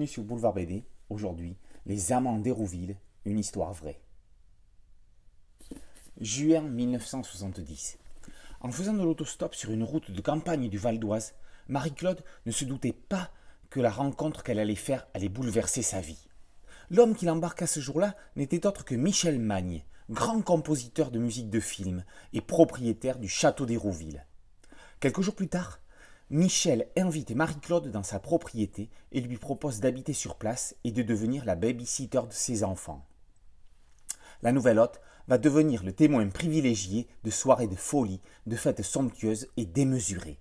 Bienvenue sur Boulevard BD. Aujourd'hui, Les Amants d'Hérouville, une histoire vraie. Juin 1970. En faisant de l'autostop sur une route de campagne du Val d'Oise, Marie-Claude ne se doutait pas que la rencontre qu'elle allait faire allait bouleverser sa vie. L'homme qui l'embarqua ce jour-là n'était autre que Michel Magne, grand compositeur de musique de film et propriétaire du château d'Hérouville. Quelques jours plus tard, Michel invite Marie-Claude dans sa propriété et lui propose d'habiter sur place et de devenir la baby-sitter de ses enfants. La nouvelle hôte va devenir le témoin privilégié de soirées de folie, de fêtes somptueuses et démesurées.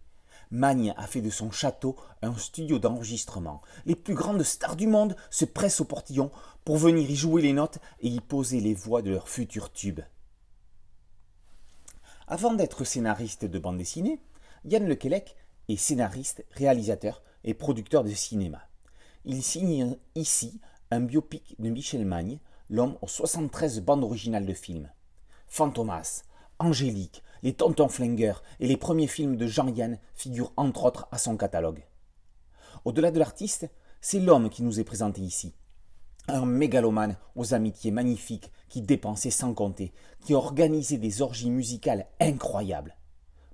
Magne a fait de son château un studio d'enregistrement. Les plus grandes stars du monde se pressent au portillon pour venir y jouer les notes et y poser les voix de leurs futurs tubes. Avant d'être scénariste de bande dessinée, Yann Lequelec est scénariste, réalisateur et producteur de cinéma. Il signe ici un biopic de Michel Magne, l'homme aux 73 bandes originales de films. Fantomas, Angélique, Les Tontons Flingueurs et les premiers films de Jean-Yann figurent entre autres à son catalogue. Au-delà de l'artiste, c'est l'homme qui nous est présenté ici. Un mégalomane aux amitiés magnifiques qui dépensait sans compter, qui organisait des orgies musicales incroyables.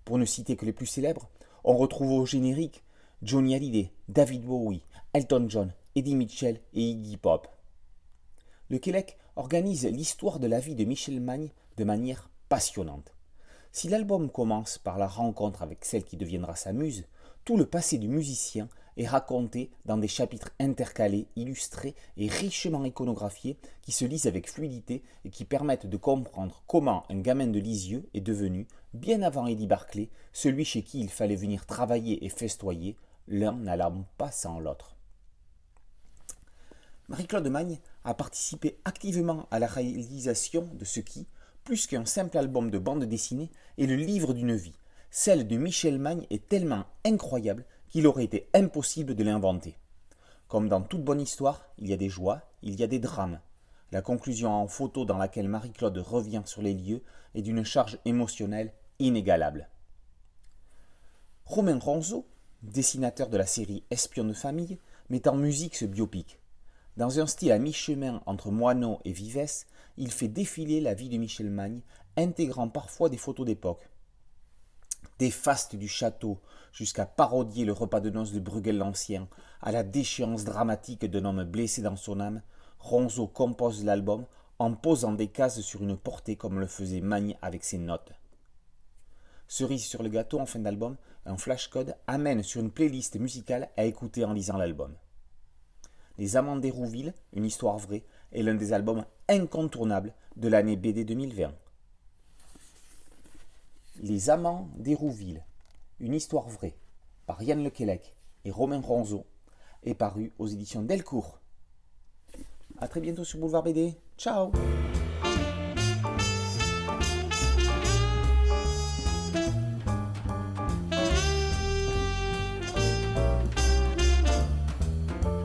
Pour ne citer que les plus célèbres, on retrouve au générique Johnny Hallyday, David Bowie, Elton John, Eddie Mitchell et Iggy Pop. Lequelec organise l'histoire de la vie de Michel Magne de manière passionnante. Si l'album commence par la rencontre avec celle qui deviendra sa muse, tout le passé du musicien est raconté dans des chapitres intercalés, illustrés et richement iconographiés qui se lisent avec fluidité et qui permettent de comprendre comment un gamin de Lisieux est devenu, bien avant Eddie Barclay, celui chez qui il fallait venir travailler et festoyer, l'un n'allant pas sans l'autre. Marie-Claude Magne a participé activement à la réalisation de ce qui, plus qu'un simple album de bande dessinée, est le livre d'une vie. Celle de Michel Magne est tellement incroyable qu'il aurait été impossible de l'inventer. Comme dans toute bonne histoire, il y a des joies, il y a des drames. La conclusion en photo dans laquelle Marie-Claude revient sur les lieux est d'une charge émotionnelle inégalable. Romain Ronzeau, dessinateur de la série Espion de famille, met en musique ce biopic. Dans un style à mi-chemin entre Moineau et Vives, il fait défiler la vie de Michel Magne, intégrant parfois des photos d'époque. Des fastes du château, jusqu'à parodier le repas de noces de Bruegel l'Ancien, à la déchéance dramatique d'un homme blessé dans son âme, Ronzeau compose l'album en posant des cases sur une portée comme le faisait Magne avec ses notes. Cerise sur le gâteau en fin d'album, un flashcode amène sur une playlist musicale à écouter en lisant l'album. Les Amants d'Hérouville, une histoire vraie, est l'un des albums incontournables de l'année BD 2020. Les Amants d'Hérouville, une histoire vraie, par Yann Lequelec et Romain Ronzeau, est paru aux éditions Delcourt. A très bientôt sur Boulevard BD. Ciao!